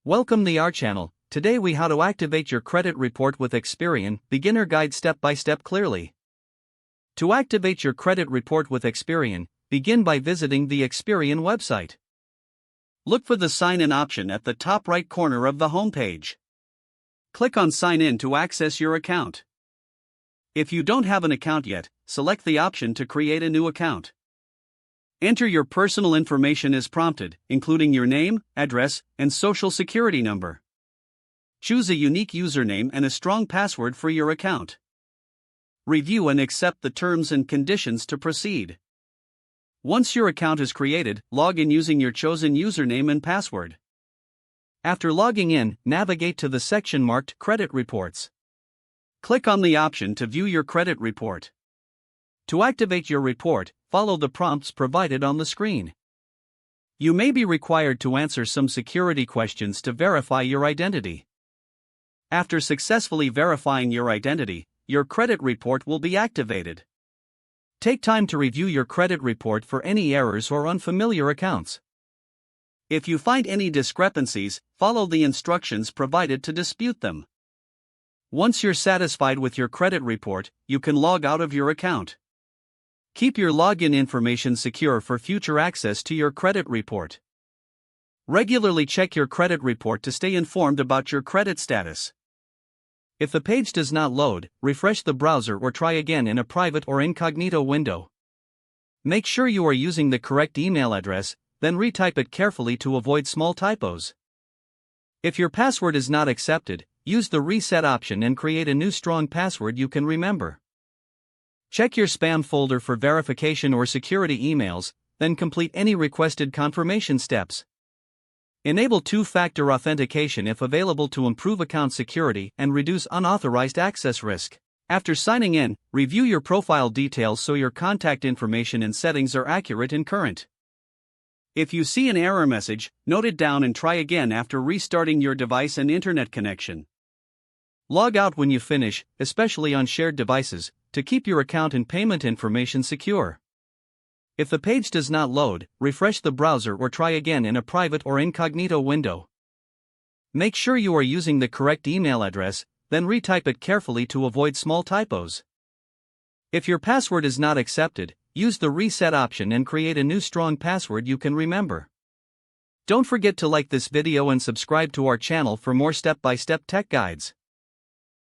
Welcome to our channel. Today we how to activate your credit report with Experian, beginner guide step by step clearly. To activate your credit report with Experian, begin by visiting the Experian website. Look for the sign in option at the top right corner of the homepage. Click on sign in to access your account. If you don't have an account yet, select the option to create a new account. Enter your personal information as prompted, including your name, address, and social security number. Choose a unique username and a strong password for your account. Review and accept the terms and conditions to proceed. Once your account is created, log in using your chosen username and password. After logging in, navigate to the section marked Credit Reports. Click on the option to view your credit report. To activate your report, follow the prompts provided on the screen. You may be required to answer some security questions to verify your identity. After successfully verifying your identity, your credit report will be activated. Take time to review your credit report for any errors or unfamiliar accounts. If you find any discrepancies, follow the instructions provided to dispute them. Once you're satisfied with your credit report, you can log out of your account. Keep your login information secure for future access to your credit report. Regularly check your credit report to stay informed about your credit status. If the page does not load, refresh the browser or try again in a private or incognito window. Make sure you are using the correct email address, then retype it carefully to avoid small typos. If your password is not accepted, use the reset option and create a new strong password you can remember. Check your spam folder for verification or security emails, then complete any requested confirmation steps. Enable two-factor authentication if available to improve account security and reduce unauthorized access risk. After signing in, review your profile details so your contact information and settings are accurate and current. If you see an error message, note it down and try again after restarting your device and internet connection. Log out when you finish, especially on shared devices, to keep your account and payment information secure. If the page does not load, refresh the browser or try again in a private or incognito window. Make sure you are using the correct email address, then retype it carefully to avoid small typos. If your password is not accepted, use the reset option and create a new strong password you can remember. Don't forget to like this video and subscribe to our channel for more step-by-step tech guides.